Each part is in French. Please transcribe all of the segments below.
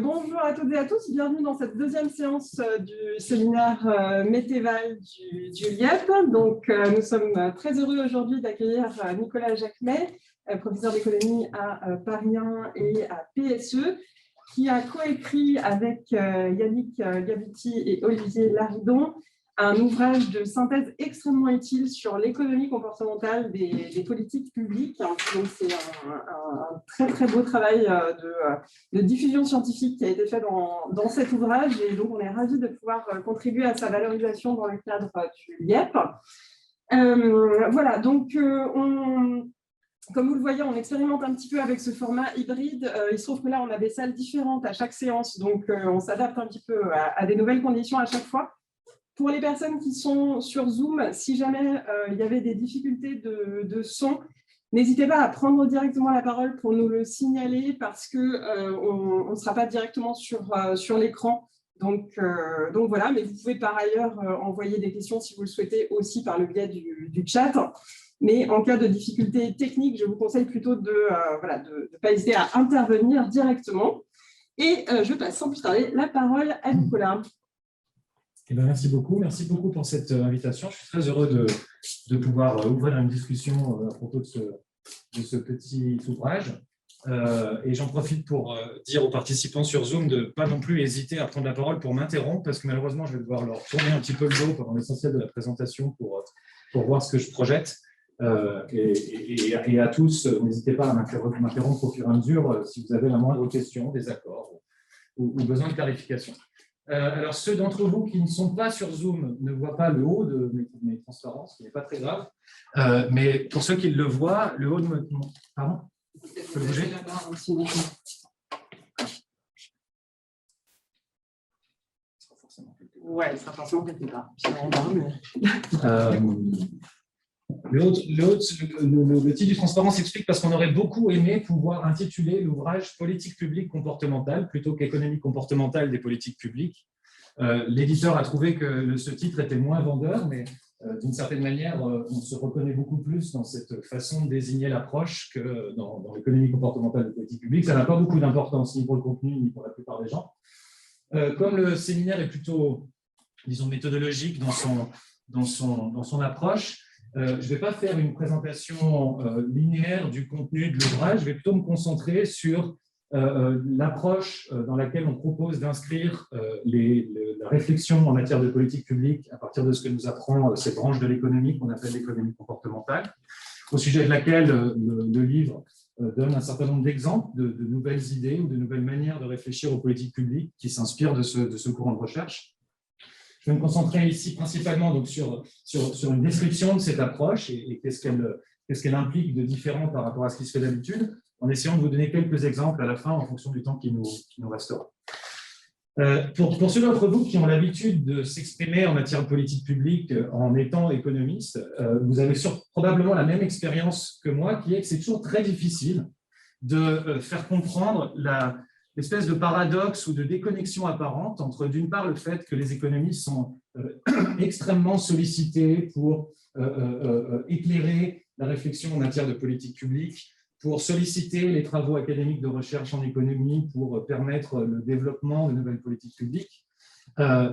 Bonjour à toutes et à tous, bienvenue dans cette deuxième séance du séminaire Météval du LIEP. Donc, nous sommes très heureux aujourd'hui d'accueillir Nicolas Jacquemet, professeur d'économie à Paris 1 et à PSE, qui a coécrit avec Yannick Gabuti et Olivier Laridon un ouvrage de synthèse extrêmement utile sur l'économie comportementale des politiques publiques. Donc, c'est un très, très beau travail de diffusion scientifique qui a été fait dans cet ouvrage. Et donc, on est ravis de pouvoir contribuer à sa valorisation dans le cadre du LIEP. Voilà, donc, comme vous le voyez, on expérimente un petit peu avec ce format hybride. Il se trouve que là, on a des salles différentes à chaque séance, donc on s'adapte un petit peu à des nouvelles conditions à chaque fois. Pour les personnes qui sont sur Zoom, si jamais il y avait des difficultés de son, n'hésitez pas à prendre directement la parole pour nous le signaler parce qu'on ne sera pas directement sur l'écran. Donc voilà, mais vous pouvez par ailleurs envoyer des questions si vous le souhaitez aussi par le biais du chat. Mais en cas de difficulté technique, je vous conseille plutôt de ne pas hésiter à intervenir directement. Et je passe sans plus tarder la parole à Nicolas. Eh bien, merci beaucoup pour cette invitation. Je suis très heureux de pouvoir ouvrir une discussion à propos de ce petit ouvrage. Et j'en profite pour dire aux participants sur Zoom de ne pas non plus hésiter à prendre la parole pour m'interrompre, parce que malheureusement, je vais devoir leur tourner un petit peu le dos pendant l'essentiel de la présentation pour voir ce que je projette. Et à tous, n'hésitez pas à m'interrompre au fur et à mesure si vous avez la moindre question, désaccord ou besoin de clarification. Alors, ceux d'entre vous qui ne sont pas sur Zoom ne voient pas le haut de mes transparences, ce qui n'est pas très grave. Mais pour ceux qui le voient, le haut de mon... Pardon ? Je peux bouger ? Ouais, il sera forcément quelque part. Le titre du transparent s'explique parce qu'on aurait beaucoup aimé pouvoir intituler l'ouvrage « Politique publique comportementale » plutôt qu'« Économie comportementale des politiques publiques ». L'éditeur a trouvé que ce titre était moins vendeur, mais d'une certaine manière, on se reconnaît beaucoup plus dans cette façon de désigner l'approche que dans l'économie comportementale des politiques publiques. Ça n'a pas beaucoup d'importance, ni pour le contenu, ni pour la plupart des gens. Comme le séminaire est plutôt, disons, méthodologique dans son approche, je ne vais pas faire une présentation linéaire du contenu de l'ouvrage, je vais plutôt me concentrer sur l'approche dans laquelle on propose d'inscrire la réflexion en matière de politique publique à partir de ce que nous apprend cette branche de l'économie qu'on appelle l'économie comportementale, au sujet de laquelle le livre donne un certain nombre d'exemples de nouvelles idées ou de nouvelles manières de réfléchir aux politiques publiques qui s'inspirent de ce courant de recherche. Je vais me concentrer ici principalement donc, sur une description de cette approche et qu'est-ce qu'elle implique de différent par rapport à ce qui se fait d'habitude, en essayant de vous donner quelques exemples à la fin en fonction du temps qui nous restera. Pour ceux d'entre vous qui ont l'habitude de s'exprimer en matière de politique publique en étant économiste, vous avez probablement la même expérience que moi, qui est que c'est toujours très difficile de faire comprendre l'espèce de paradoxe ou de déconnexion apparente entre, d'une part, le fait que les économistes sont extrêmement sollicités pour éclairer la réflexion en matière de politique publique, pour solliciter les travaux académiques de recherche en économie, pour permettre le développement de nouvelles politiques publiques.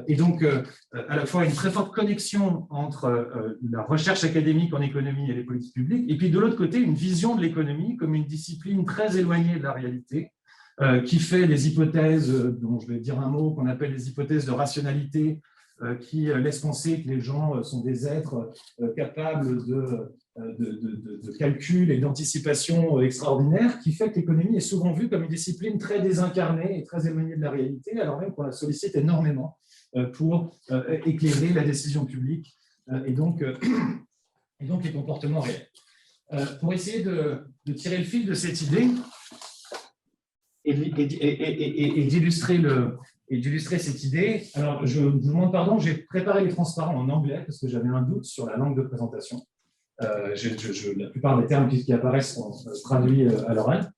Et donc, à la fois une très forte connexion entre la recherche académique en économie et les politiques publiques, et puis de l'autre côté, une vision de l'économie comme une discipline très éloignée de la réalité, qui fait des hypothèses, dont je vais dire un mot, qu'on appelle les hypothèses de rationalité, qui laissent penser que les gens sont des êtres capables de calcul et d'anticipation extraordinaire, qui fait que l'économie est souvent vue comme une discipline très désincarnée et très éloignée de la réalité, alors même qu'on la sollicite énormément pour éclairer la décision publique et donc les comportements réels. Pour essayer de tirer le fil de cette idée, et d'illustrer cette idée. Alors, je vous demande pardon, j'ai préparé les transparents en anglais parce que j'avais un doute sur la langue de présentation. La plupart des termes qui apparaissent sont traduits à l'oral.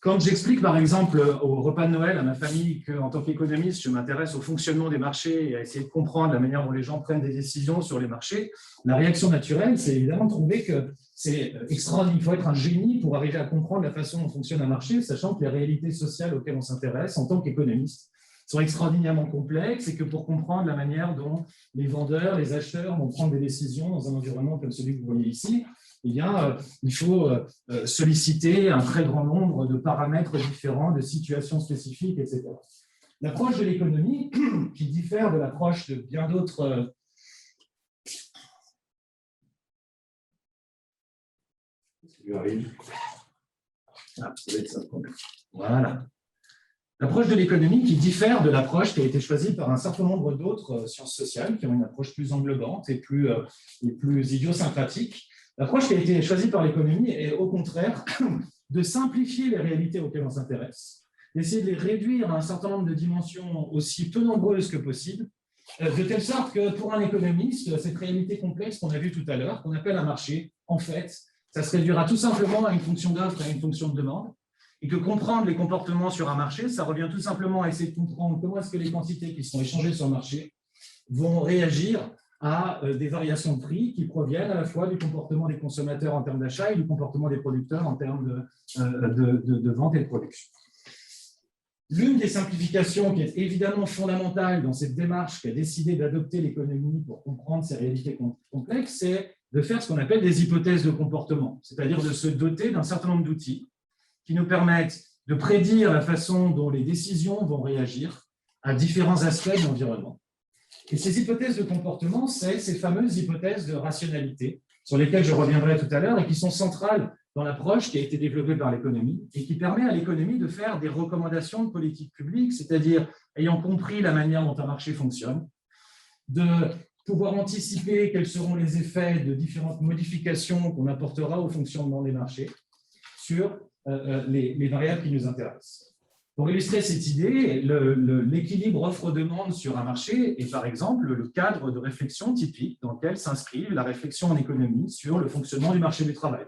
Quand j'explique, par exemple, au repas de Noël à ma famille qu'en tant qu'économiste, je m'intéresse au fonctionnement des marchés et à essayer de comprendre la manière dont les gens prennent des décisions sur les marchés, la réaction naturelle, c'est évidemment de trouver que c'est extraordinaire. Il faut être un génie pour arriver à comprendre la façon dont fonctionne un marché, sachant que les réalités sociales auxquelles on s'intéresse en tant qu'économiste sont extraordinairement complexes et que pour comprendre la manière dont les vendeurs, les acheteurs vont prendre des décisions dans un environnement comme celui que vous voyez ici, eh bien, il faut solliciter un très grand nombre de paramètres différents, de situations spécifiques, etc. L'approche de l'économie, qui diffère de l'approche de bien d'autres Voilà. L'approche de l'économie qui diffère de l'approche qui a été choisie par un certain nombre d'autres sciences sociales qui ont une approche plus englobante et plus idiosyncratique. L'approche qui a été choisie par l'économie est au contraire de simplifier les réalités auxquelles on s'intéresse, d'essayer de les réduire à un certain nombre de dimensions aussi peu nombreuses que possible, de telle sorte que pour un économiste, cette réalité complexe qu'on a vue tout à l'heure, qu'on appelle un marché, en fait, ça se réduira tout simplement à une fonction d'offre et à une fonction de demande, et que comprendre les comportements sur un marché, ça revient tout simplement à essayer de comprendre comment est-ce que les quantités qui sont échangées sur le marché vont réagir à des variations de prix qui proviennent à la fois du comportement des consommateurs en termes d'achat et du comportement des producteurs en termes de vente et de production. L'une des simplifications qui est évidemment fondamentale dans cette démarche qu'a décidé d'adopter l'économie pour comprendre ces réalités complexes, c'est de faire ce qu'on appelle des hypothèses de comportement, c'est-à-dire de se doter d'un certain nombre d'outils qui nous permettent de prédire la façon dont les décisions vont réagir à différents aspects de l'environnement. Et ces hypothèses de comportement, c'est ces fameuses hypothèses de rationalité sur lesquelles je reviendrai tout à l'heure et qui sont centrales dans l'approche qui a été développée par l'économie et qui permet à l'économie de faire des recommandations de politique publique, c'est-à-dire ayant compris la manière dont un marché fonctionne, de pouvoir anticiper quels seront les effets de différentes modifications qu'on apportera au fonctionnement des marchés sur les variables qui nous intéressent. Pour illustrer cette idée, l'équilibre offre-demande sur un marché est par exemple le cadre de réflexion typique dans lequel s'inscrit la réflexion en économie sur le fonctionnement du marché du travail,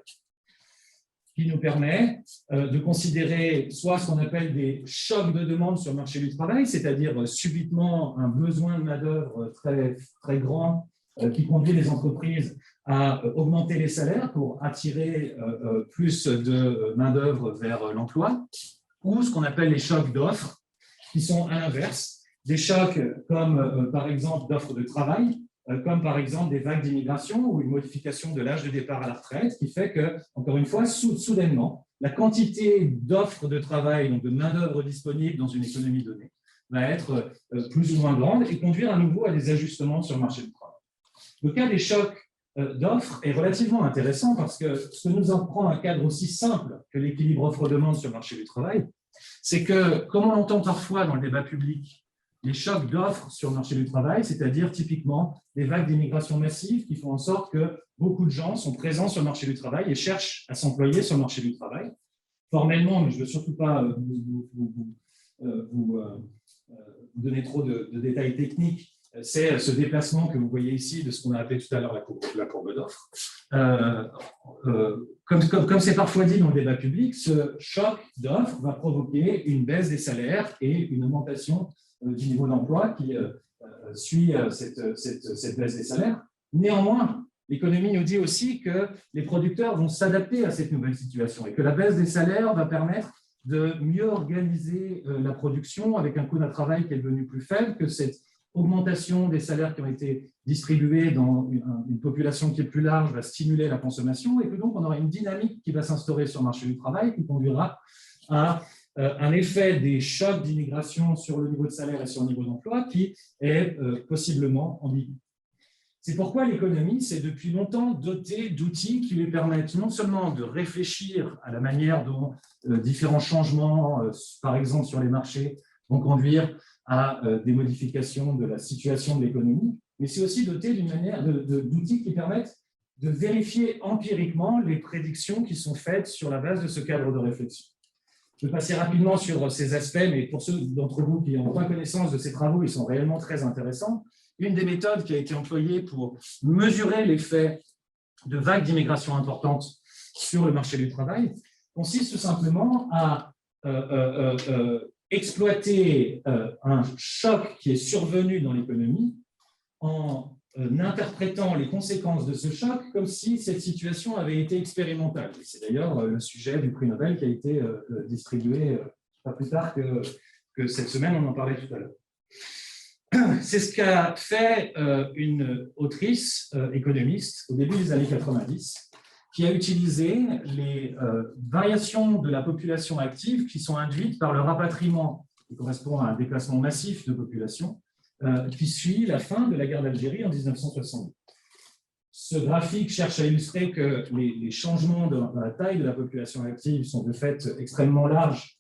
qui nous permet de considérer soit ce qu'on appelle des chocs de demande sur le marché du travail, c'est-à-dire subitement un besoin de main-d'œuvre très, très grand qui conduit les entreprises à augmenter les salaires pour attirer plus de main-d'œuvre vers l'emploi, ou ce qu'on appelle les chocs d'offres, qui sont à l'inverse, des chocs comme par exemple d'offres de travail, comme par exemple des vagues d'immigration ou une modification de l'âge de départ à la retraite, qui fait que, encore une fois, soudainement, la quantité d'offres de travail, donc de main-d'œuvre disponible dans une économie donnée, va être plus ou moins grande et conduire à nouveau à des ajustements sur le marché du travail. Le cas des chocs d'offres est relativement intéressant parce que ce que nous apprend un cadre aussi simple que l'équilibre offre-demande sur le marché du travail, c'est que, comme on l'entend parfois dans le débat public, les chocs d'offres sur le marché du travail, c'est-à-dire typiquement des vagues d'immigration massive qui font en sorte que beaucoup de gens sont présents sur le marché du travail et cherchent à s'employer sur le marché du travail. Formellement, mais je ne veux surtout pas vous donner trop de détails techniques, c'est ce déplacement que vous voyez ici de ce qu'on a appelé tout à l'heure la courbe d'offres. Comme c'est parfois dit dans le débat public, ce choc d'offres va provoquer une baisse des salaires et une augmentation du niveau d'emploi qui suit cette baisse des salaires. Néanmoins, l'économie nous dit aussi que les producteurs vont s'adapter à cette nouvelle situation et que la baisse des salaires va permettre de mieux organiser la production avec un coût d'un travail qui est devenu plus faible, que cette augmentation des salaires qui ont été distribués dans une population qui est plus large va stimuler la consommation et que donc on aura une dynamique qui va s'instaurer sur le marché du travail qui conduira à un effet des chocs d'immigration sur le niveau de salaire et sur le niveau d'emploi qui est possiblement ambigu. C'est pourquoi l'économie s'est depuis longtemps dotée d'outils qui lui permettent non seulement de réfléchir à la manière dont différents changements, par exemple sur les marchés, vont conduire à des modifications de la situation de l'économie, mais c'est aussi doté d'une manière d'outils qui permettent de vérifier empiriquement les prédictions qui sont faites sur la base de ce cadre de réflexion. Je vais passer rapidement sur ces aspects, mais pour ceux d'entre vous qui n'ont pas connaissance de ces travaux, ils sont réellement très intéressants. Une des méthodes qui a été employée pour mesurer l'effet de vagues d'immigration importantes sur le marché du travail consiste tout simplement à exploiter un choc qui est survenu dans l'économie en interprétant les conséquences de ce choc comme si cette situation avait été expérimentale. C'est d'ailleurs le sujet du prix Nobel qui a été distribué pas plus tard que cette semaine, on en parlait tout à l'heure. C'est ce qu'a fait une autrice économiste au début des années 90, qui a utilisé les variations de la population active qui sont induites par le rapatriement, qui correspond à un déplacement massif de population, qui suit la fin de la guerre d'Algérie en 1962. Ce graphique cherche à illustrer que les changements dans la taille de la population active sont de fait extrêmement larges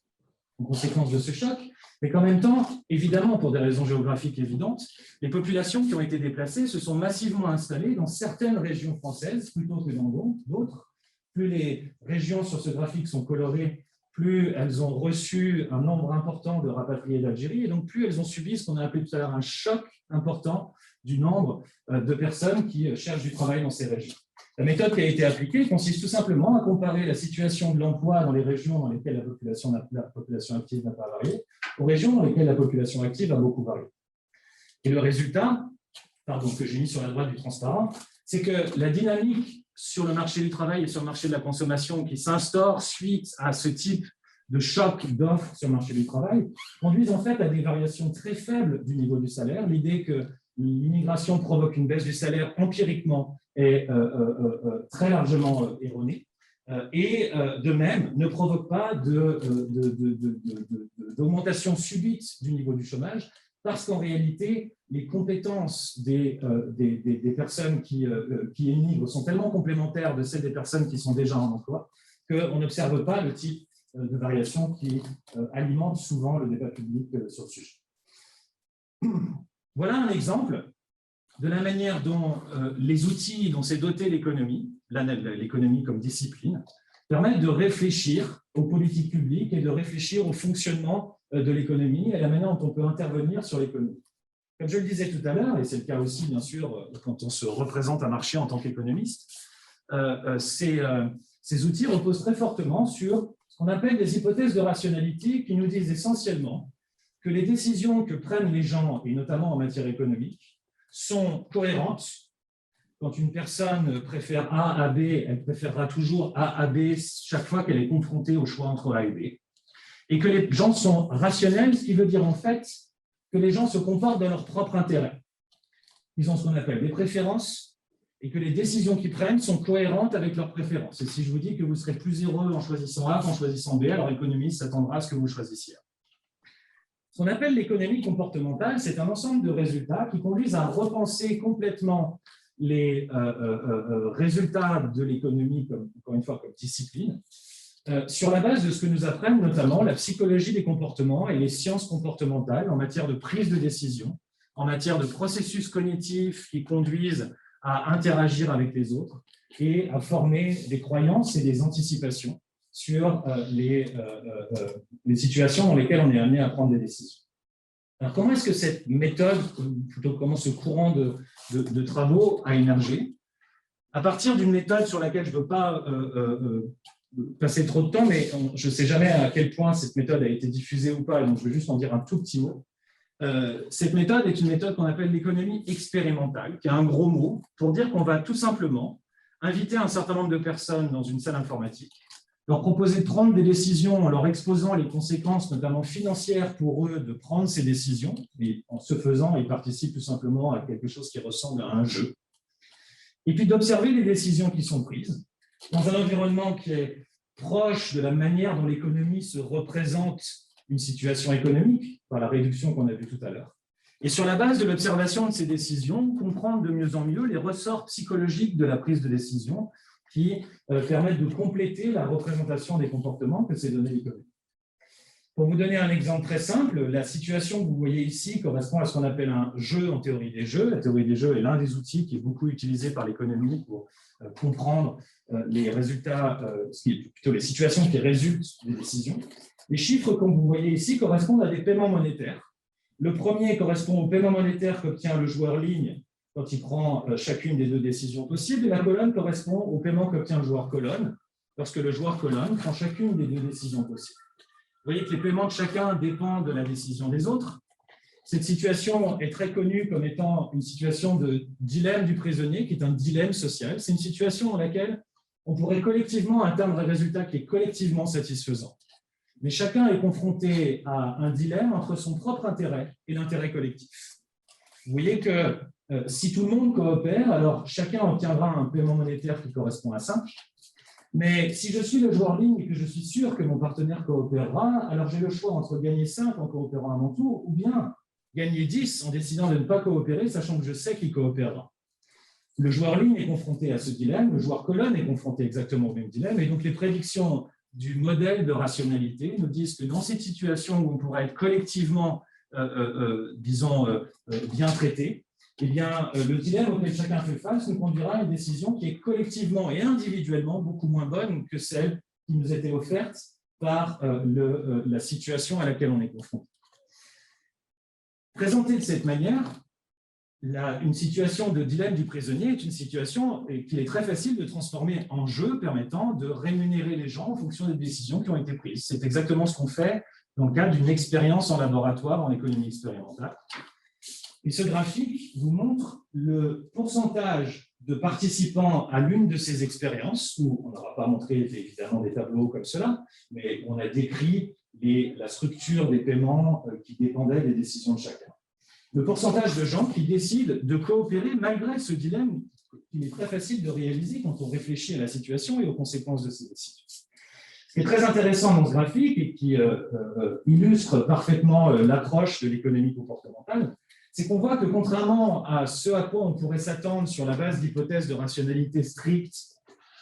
en conséquence de ce choc, mais qu'en même temps, évidemment, pour des raisons géographiques évidentes, les populations qui ont été déplacées se sont massivement installées dans certaines régions françaises plutôt que dans d'autres. Plus les régions sur ce graphique sont colorées, plus elles ont reçu un nombre important de rapatriés d'Algérie, et donc plus elles ont subi ce qu'on a appelé tout à l'heure un choc important du nombre de personnes qui cherchent du travail dans ces régions. La méthode qui a été appliquée consiste tout simplement à comparer la situation de l'emploi dans les régions dans lesquelles la population active n'a pas varié aux régions dans lesquelles la population active a beaucoup varié. Et le résultat, que j'ai mis sur la droite du transparent, c'est que la dynamique sur le marché du travail et sur le marché de la consommation qui s'instaure suite à ce type de choc d'offres sur le marché du travail conduisent en fait à des variations très faibles du niveau du salaire. L'idée que l'immigration provoque une baisse du salaire empiriquement est très largement erronée. Et de même, ne provoque pas d'augmentation subite du niveau du chômage, parce qu'en réalité, les compétences des personnes qui émigrent sont tellement complémentaires de celles des personnes qui sont déjà en emploi qu'on n'observe pas le type de variation qui alimente souvent le débat public sur le sujet. Voilà un exemple de la manière dont les outils dont s'est dotée l'économie, l'économie comme discipline, permettent de réfléchir aux politiques publiques et de réfléchir au fonctionnement de l'économie et à la manière dont on peut intervenir sur l'économie. Comme je le disais tout à l'heure, et c'est le cas aussi, bien sûr, quand on se représente un marché en tant qu'économiste, ces outils reposent très fortement sur ce qu'on appelle des hypothèses de rationalité qui nous disent essentiellement que les décisions que prennent les gens, et notamment en matière économique, sont cohérentes. Quand une personne préfère A à B, elle préférera toujours A à B chaque fois qu'elle est confrontée au choix entre A et B. Et que les gens sont rationnels, ce qui veut dire en fait que les gens se comportent dans leur propre intérêt. Ils ont ce qu'on appelle des préférences et que les décisions qu'ils prennent sont cohérentes avec leurs préférences. Et si je vous dis que vous serez plus heureux en choisissant A qu'en choisissant B, alors l'économiste s'attendra à ce que vous choisissiez A. Ce qu'on appelle l'économie comportementale, c'est un ensemble de résultats qui conduisent à repenser complètement les résultats de l'économie, encore une fois, comme discipline, sur la base de ce que nous apprennent notamment la psychologie des comportements et les sciences comportementales en matière de prise de décision, en matière de processus cognitifs qui conduisent à interagir avec les autres et à former des croyances et des anticipations sur les situations dans lesquelles on est amené à prendre des décisions. Alors, comment est-ce que cette méthode, ou plutôt comment ce courant de travaux a émergé? À partir d'une méthode sur laquelle je ne veux pas passer trop de temps, mais je ne sais jamais à quel point cette méthode a été diffusée ou pas, donc je vais juste en dire un tout petit mot. Cette méthode est une méthode qu'on appelle l'économie expérimentale, qui est un gros mot pour dire qu'on va tout simplement inviter un certain nombre de personnes dans une salle informatique, leur proposer de prendre des décisions en leur exposant les conséquences, notamment financières, pour eux de prendre ces décisions. Et en ce faisant, ils participent tout simplement à quelque chose qui ressemble à un jeu. Et puis d'observer les décisions qui sont prises dans un environnement qui est proche de la manière dont l'économie se représente une situation économique, par la réduction qu'on a vue tout à l'heure. Et sur la base de l'observation de ces décisions, comprendre de mieux en mieux les ressorts psychologiques de la prise de décision qui permettent de compléter la représentation des comportements que s'est donné l'économie. Pour vous donner un exemple très simple, la situation que vous voyez ici correspond à ce qu'on appelle un jeu en théorie des jeux. La théorie des jeux est l'un des outils qui est beaucoup utilisé par l'économie pour comprendre les résultats, plutôt les situations qui résultent des décisions. Les chiffres que vous voyez ici correspondent à des paiements monétaires. Le premier correspond au paiement monétaire qu'obtient le joueur ligne quand il prend chacune des deux décisions possibles, et la colonne correspond au paiement qu'obtient le joueur colonne lorsque le joueur colonne prend chacune des deux décisions possibles. voyez que les paiements de chacun dépendent de la décision des autres. Cette situation est très connue comme étant une situation de dilemme du prisonnier, qui est un dilemme social. C'est une situation dans laquelle on pourrait collectivement atteindre un résultat qui est collectivement satisfaisant. Mais chacun est confronté à un dilemme entre son propre intérêt et l'intérêt collectif. Vous voyez que si tout le monde coopère, alors chacun obtiendra un paiement monétaire qui correspond à 5. Mais si je suis le joueur ligne et que je suis sûr que mon partenaire coopérera, alors j'ai le choix entre gagner 5 en coopérant à mon tour ou bien gagner 10 en décidant de ne pas coopérer, sachant que je sais qu'il coopérera. Le joueur ligne est confronté à ce dilemme, le joueur colonne est confronté exactement au même dilemme, et donc les prédictions du modèle de rationalité nous disent que dans cette situation où on pourrait être collectivement, bien traité, eh bien, le dilemme auquel chacun fait face nous conduira à une décision qui est collectivement et individuellement beaucoup moins bonne que celle qui nous était offerte par la situation à laquelle on est confronté. Présentée de cette manière, une situation de dilemme du prisonnier est une situation qu'il est très facile de transformer en jeu permettant de rémunérer les gens en fonction des décisions qui ont été prises. C'est exactement ce qu'on fait dans le cadre d'une expérience en laboratoire en économie expérimentale. Et ce graphique vous montre le pourcentage de participants à l'une de ces expériences, où on n'aura pas montré évidemment des tableaux comme cela, mais on a décrit la structure des paiements qui dépendaient des décisions de chacun. Le pourcentage de gens qui décident de coopérer malgré ce dilemme qu'il est très facile de réaliser quand on réfléchit à la situation et aux conséquences de ces décisions. Ce qui est très intéressant dans ce graphique et qui illustre parfaitement l'approche de l'économie comportementale, c'est qu'on voit que contrairement à ce à quoi on pourrait s'attendre sur la base d'hypothèses de rationalité stricte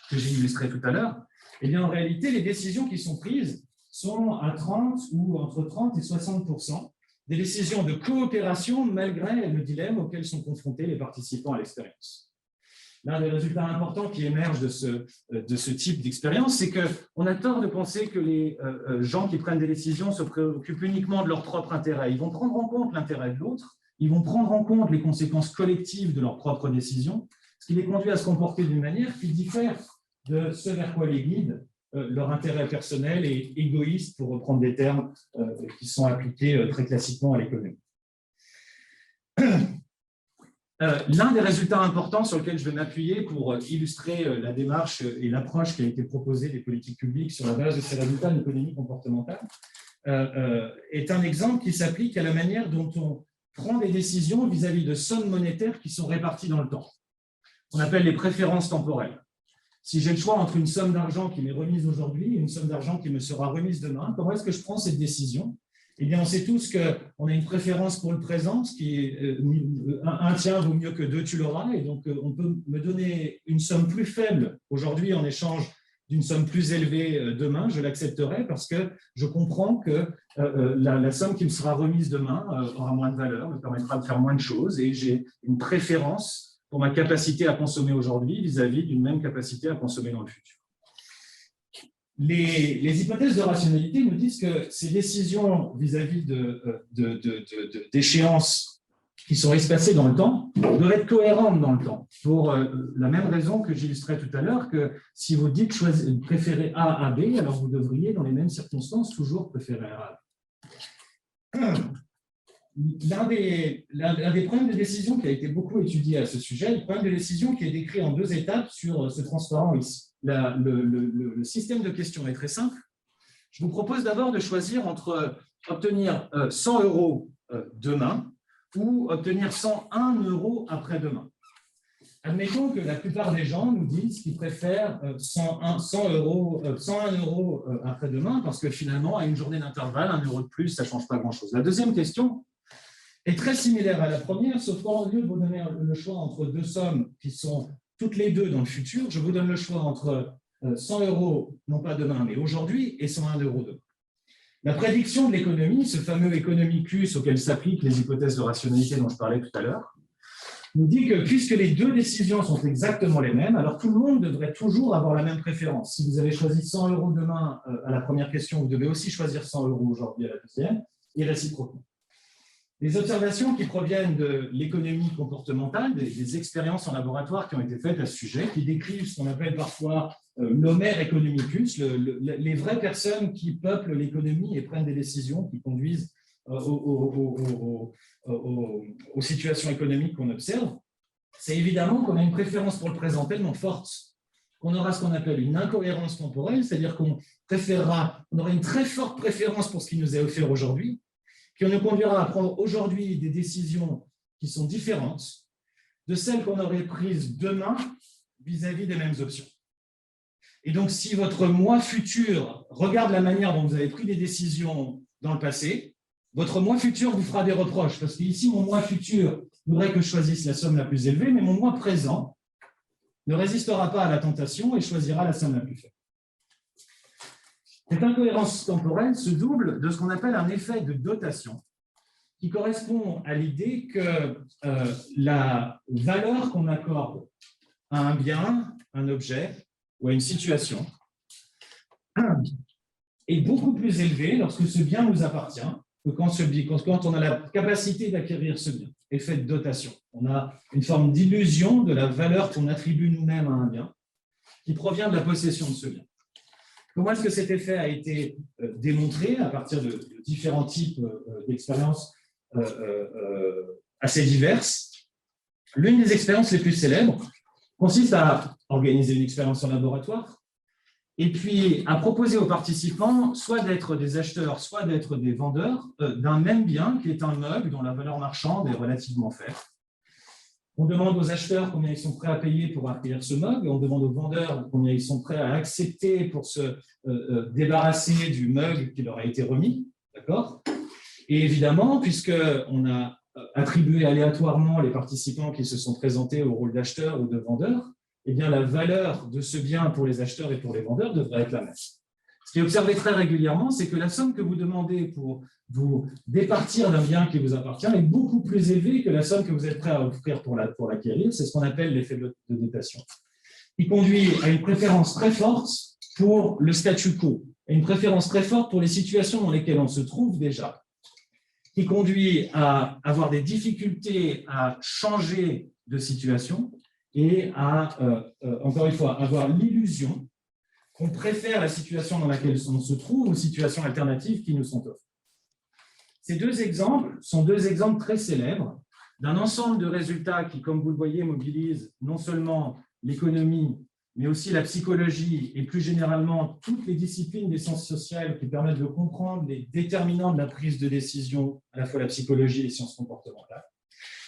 que j'ai illustrées tout à l'heure, eh bien en réalité, les décisions qui sont prises sont à 30 ou entre 30 et 60% des décisions de coopération malgré le dilemme auquel sont confrontés les participants à l'expérience. L'un des résultats importants qui émergent de ce type d'expérience, c'est qu'on a tort de penser que les gens qui prennent des décisions se préoccupent uniquement de leur propre intérêt. Ils vont prendre en compte l'intérêt de l'autre, ils vont prendre en compte les conséquences collectives de leurs propres décisions, ce qui les conduit à se comporter d'une manière qui diffère de ce vers quoi les guide leur intérêt personnel et égoïste, pour reprendre des termes qui sont appliqués très classiquement à l'économie. L'un des résultats importants sur lequel je vais m'appuyer pour illustrer la démarche et l'approche qui a été proposée des politiques publiques sur la base de ces résultats d'économie comportementale est un exemple qui s'applique à la manière dont on prend des décisions vis-à-vis de sommes monétaires qui sont réparties dans le temps. On appelle les préférences temporelles. Si j'ai le choix entre une somme d'argent qui m'est remise aujourd'hui et une somme d'argent qui me sera remise demain, comment est-ce que je prends cette décision? Eh bien, on sait tous qu'on a une préférence pour le présent, ce qui est un tien vaut mieux que deux, tu l'auras, et donc on peut me donner une somme plus faible aujourd'hui en échange d'une somme plus élevée demain, je l'accepterai parce que je comprends que la somme qui me sera remise demain aura moins de valeur, me permettra de faire moins de choses, et j'ai une préférence pour ma capacité à consommer aujourd'hui vis-à-vis d'une même capacité à consommer dans le futur. Les hypothèses de rationalité nous disent que ces décisions vis-à-vis d'échéances qui sont espacées dans le temps doivent être cohérentes dans le temps, pour la même raison que j'illustrais tout à l'heure, que si vous dites préférer A à B, alors vous devriez, dans les mêmes circonstances, toujours préférer A à B. L'un des problèmes de décision qui a été beaucoup étudié à ce sujet, le problème de décision qui est décrit en 2 étapes sur ce transparent ici. Le système de questions est très simple. Je vous propose d'abord de choisir entre obtenir 100 € demain ou obtenir 101 € après-demain. Admettons que la plupart des gens nous disent qu'ils préfèrent 101 € après-demain parce que finalement, à une journée d'intervalle, 1 € de plus, ça ne change pas grand-chose. La deuxième question est très similaire à la première, sauf qu'au lieu de vous donner le choix entre 2 sommes qui sont toutes les 2 dans le futur, je vous donne le choix entre 100 €, non pas demain, mais aujourd'hui, et 101 € demain. La prédiction de l'économie, ce fameux economicus auquel s'appliquent les hypothèses de rationalité dont je parlais tout à l'heure, nous dit que puisque les 2 décisions sont exactement les mêmes, alors tout le monde devrait toujours avoir la même préférence. Si vous avez choisi 100 € demain à la première question, vous devez aussi choisir 100 € aujourd'hui à la deuxième, et réciproquement. Les observations qui proviennent de l'économie comportementale, des expériences en laboratoire qui ont été faites à ce sujet, qui décrivent ce qu'on appelle parfois l'Homer economicus, les vraies personnes qui peuplent l'économie et prennent des décisions qui conduisent aux situations économiques qu'on observe, c'est évidemment qu'on a une préférence pour le présent tellement forte qu'on aura ce qu'on appelle une incohérence temporelle, c'est-à-dire qu'on aura une très forte préférence pour ce qui nous est offert aujourd'hui, qui nous conduira à prendre aujourd'hui des décisions qui sont différentes de celles qu'on aurait prises demain vis-à-vis des mêmes options. Et donc, si votre moi futur regarde la manière dont vous avez pris des décisions dans le passé, votre moi futur vous fera des reproches, parce qu'ici, mon moi futur voudrait que je choisisse la somme la plus élevée, mais mon moi présent ne résistera pas à la tentation et choisira la somme la plus faible. Cette incohérence temporelle se double de ce qu'on appelle un effet de dotation, qui correspond à l'idée que la valeur qu'on accorde à un bien, un objet ou à une situation est beaucoup plus élevée lorsque ce bien nous appartient que quand on a la capacité d'acquérir ce bien. Effet de dotation. On a une forme d'illusion de la valeur qu'on attribue nous-mêmes à un bien qui provient de la possession de ce bien. Comment est-ce que cet effet a été démontré à partir de différents types d'expériences assez diverses? L'une des expériences les plus célèbres consiste à organiser une expérience en laboratoire et puis à proposer aux participants soit d'être des acheteurs, soit d'être des vendeurs d'un même bien qui est un meuble dont la valeur marchande est relativement faible. On demande aux acheteurs combien ils sont prêts à payer pour acquérir ce meuble, et on demande aux vendeurs combien ils sont prêts à accepter pour se débarrasser du meuble qui leur a été remis. D'accord ? Et évidemment, puisqu'on a attribué aléatoirement les participants qui se sont présentés au rôle d'acheteurs ou de vendeurs, eh bien, la valeur de ce bien pour les acheteurs et pour les vendeurs devrait être la même. Ce qui est observé très régulièrement, c'est que la somme que vous demandez pour vous départir d'un bien qui vous appartient est beaucoup plus élevée que la somme que vous êtes prêt à offrir pour l'acquérir. C'est ce qu'on appelle l'effet de dotation, qui conduit à une préférence très forte pour le statu quo, et une préférence très forte pour les situations dans lesquelles on se trouve déjà, qui conduit à avoir des difficultés à changer de situation et à, encore une fois, avoir l'illusion qu'on préfère la situation dans laquelle on se trouve aux situations alternatives qui nous sont offertes. Ces deux exemples sont deux exemples très célèbres d'un ensemble de résultats qui, comme vous le voyez, mobilisent non seulement l'économie, mais aussi la psychologie et plus généralement toutes les disciplines des sciences sociales qui permettent de comprendre les déterminants de la prise de décision, à la fois la psychologie et les sciences comportementales.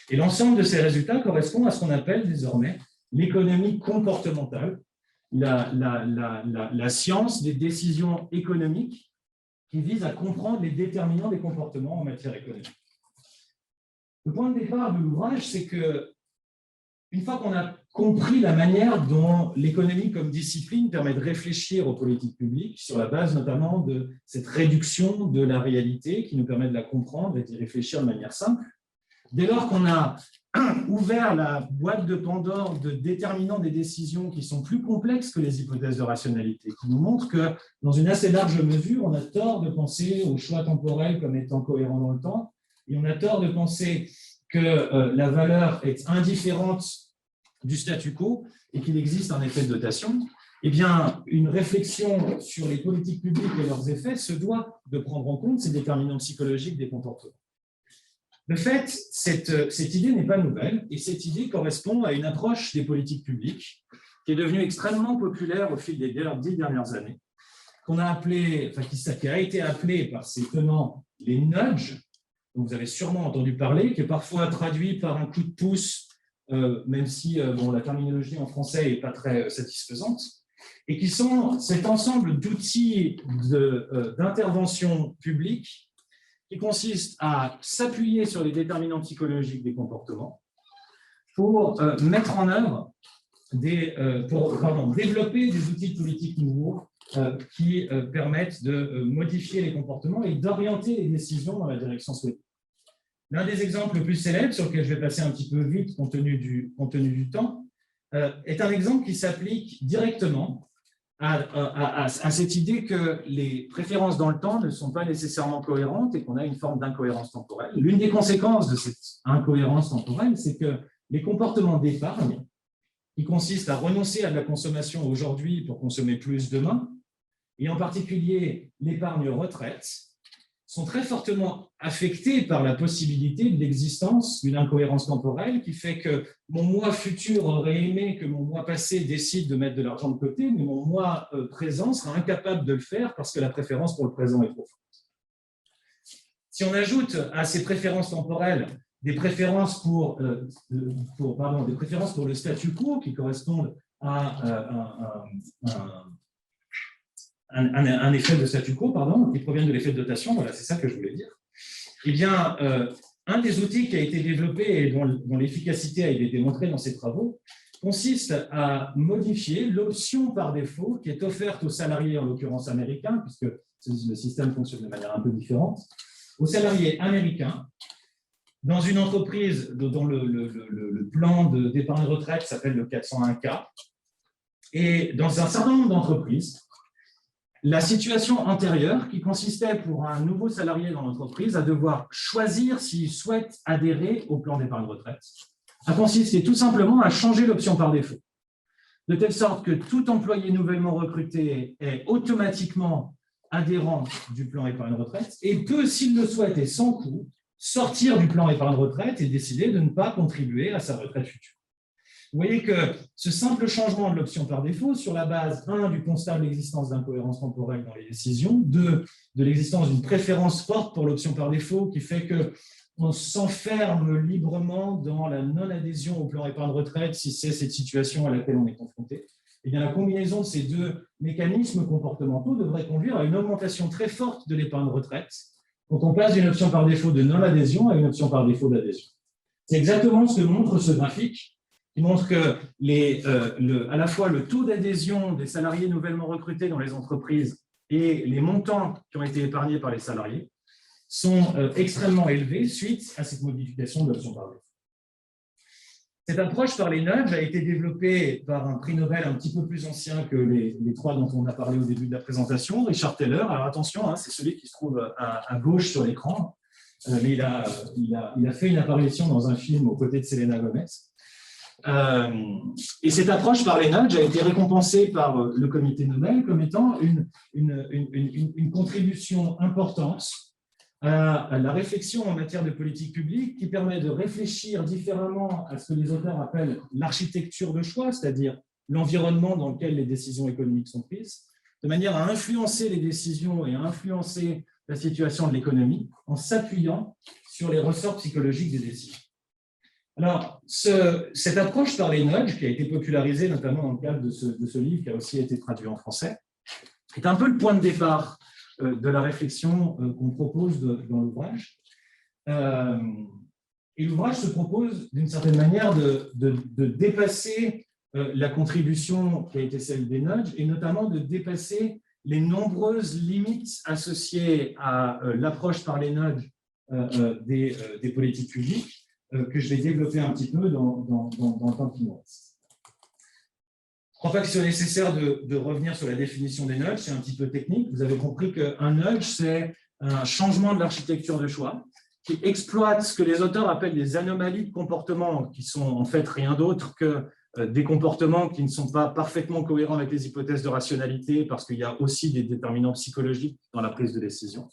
Et l'ensemble de ces résultats correspond à ce qu'on appelle désormais l'économie comportementale, la science des décisions économiques qui vise à comprendre les déterminants des comportements en matière économique. Le point de départ de l'ouvrage, c'est que une fois qu'on a compris la manière dont l'économie comme discipline permet de réfléchir aux politiques publiques, sur la base notamment de cette réduction de la réalité qui nous permet de la comprendre et d'y réfléchir de manière simple, dès lors qu'on a ouvert la boîte de Pandore de déterminants des décisions qui sont plus complexes que les hypothèses de rationalité, qui nous montrent que, dans une assez large mesure, on a tort de penser au choix temporel comme étant cohérent dans le temps, et on a tort de penser que la valeur est indifférente du statu quo et qu'il existe un effet de dotation. Eh bien, une réflexion sur les politiques publiques et leurs effets se doit de prendre en compte ces déterminants psychologiques des comportements. De fait, cette idée n'est pas nouvelle, et cette idée correspond à une approche des politiques publiques qui est devenue extrêmement populaire au fil des 10 dernières années, qui a été appelée par ses tenants les nudges, dont vous avez sûrement entendu parler, qui est parfois traduit par un coup de pouce, même si la terminologie en français n'est pas très satisfaisante, et qui sont cet ensemble d'outils d'intervention publique qui consiste à s'appuyer sur les déterminants psychologiques des comportements pour mettre en œuvre développer des outils de politique nouveaux qui permettent de modifier les comportements et d'orienter les décisions dans la direction souhaitée. L'un des exemples les plus célèbres, sur lequel je vais passer un petit peu vite compte tenu du temps, est un exemple qui s'applique directement à cette idée que les préférences dans le temps ne sont pas nécessairement cohérentes et qu'on a une forme d'incohérence temporelle. L'une des conséquences de cette incohérence temporelle, c'est que les comportements d'épargne qui consiste à renoncer à de la consommation aujourd'hui pour consommer plus demain, et en particulier l'épargne retraite, sont très fortement affectés par la possibilité de l'existence d'une incohérence temporelle qui fait que mon moi futur aurait aimé que mon moi passé décide de mettre de l'argent de côté, mais mon moi présent sera incapable de le faire parce que la préférence pour le présent est trop forte. Si on ajoute à ces préférences temporelles des préférences pour le statu quo qui correspondent à un effet de statu quo, qui provient de l'effet de dotation, voilà, c'est ça que je voulais dire. Eh bien, un des outils qui a été développé et dont l'efficacité a été démontrée dans ces travaux consiste à modifier l'option par défaut qui est offerte aux salariés, en l'occurrence américains, puisque le système fonctionne de manière un peu différente, aux salariés américains, dans une entreprise dont le plan d'épargne retraite s'appelle le 401K, et dans un certain nombre d'entreprises, la situation antérieure qui consistait pour un nouveau salarié dans l'entreprise à devoir choisir s'il souhaite adhérer au plan d'épargne retraite, a consisté tout simplement à changer l'option par défaut, de telle sorte que tout employé nouvellement recruté est automatiquement adhérent du plan épargne retraite et peut, s'il le souhaite et sans coût, sortir du plan épargne retraite et décider de ne pas contribuer à sa retraite future. Vous voyez que ce simple changement de l'option par défaut, sur la base, 1, du constat de l'existence d'incohérence temporelle dans les décisions, 2, de l'existence d'une préférence forte pour l'option par défaut qui fait qu'on s'enferme librement dans la non-adhésion au plan épargne retraite si c'est cette situation à laquelle on est confronté, et bien la combinaison de ces deux mécanismes comportementaux devrait conduire à une augmentation très forte de l'épargne retraite quand on passe d'une option par défaut de non-adhésion à une option par défaut d'adhésion. C'est exactement ce que montre ce graphique, qui montre que à la fois le taux d'adhésion des salariés nouvellement recrutés dans les entreprises et les montants qui ont été épargnés par les salariés sont extrêmement élevés suite à cette modification de l'option par défaut. Cette approche par les nudges a été développée par un prix Nobel un petit peu plus ancien que les trois dont on a parlé au début de la présentation, Richard Taylor. Alors attention, c'est celui qui se trouve à gauche sur l'écran, mais il a fait une apparition dans un film aux côtés de Selena Gomez. Et cette approche par les nudges a été récompensée par le comité Nobel comme étant une contribution importante à la réflexion en matière de politique publique qui permet de réfléchir différemment à ce que les auteurs appellent l'architecture de choix, c'est-à-dire l'environnement dans lequel les décisions économiques sont prises, de manière à influencer les décisions et à influencer la situation de l'économie en s'appuyant sur les ressorts psychologiques des décisions. Alors, cette approche par les nudges, qui a été popularisée notamment dans le cadre de ce livre, qui a aussi été traduit en français, est un peu le point de départ de la réflexion qu'on propose dans l'ouvrage. Et l'ouvrage se propose d'une certaine manière de dépasser la contribution qui a été celle des nudges, et notamment de dépasser les nombreuses limites associées à l'approche par les nudges des politiques publiques, que je vais développer un petit peu dans le temps qui nous reste. Je ne crois pas que ce soit nécessaire de revenir sur la définition des nudges, c'est un petit peu technique. Vous avez compris qu'un nudge, c'est un changement de l'architecture de choix qui exploite ce que les auteurs appellent des anomalies de comportement, qui sont en fait rien d'autre que des comportements qui ne sont pas parfaitement cohérents avec les hypothèses de rationalité, parce qu'il y a aussi des déterminants psychologiques dans la prise de décision,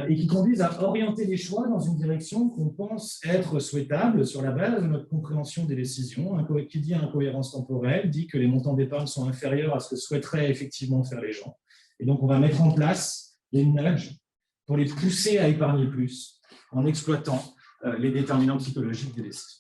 et qui conduisent à orienter les choix dans une direction qu'on pense être souhaitable sur la base de notre compréhension des décisions. Qui dit incohérence temporelle dit que les montants d'épargne sont inférieurs à ce que souhaiteraient effectivement faire les gens. Et donc, on va mettre en place les nudges pour les pousser à épargner plus en exploitant les déterminants psychologiques des décisions.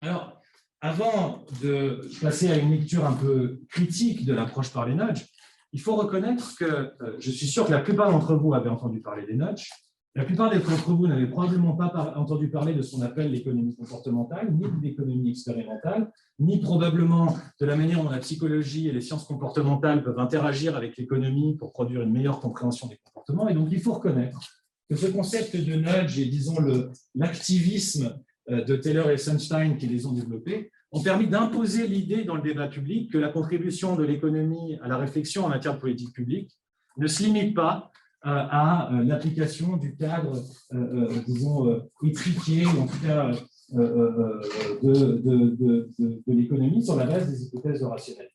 Alors, avant de passer à une lecture un peu critique de l'approche par les nudges, il faut reconnaître que je suis sûr que la plupart d'entre vous avaient entendu parler des nudges. La plupart d'entre vous n'avaient probablement pas entendu parler de ce qu'on appelle l'économie comportementale, ni de l'économie expérimentale, ni probablement de la manière dont la psychologie et les sciences comportementales peuvent interagir avec l'économie pour produire une meilleure compréhension des comportements. Et donc, il faut reconnaître que ce concept de nudge et, disons, l'activisme de Taylor et Sunstein qui les ont développés ont permis d'imposer l'idée dans le débat public que la contribution de l'économie à la réflexion en matière de politique publique ne se limite pas à l'application du cadre, disons, étriqué, ou en tout cas de l'économie sur la base des hypothèses de rationalité.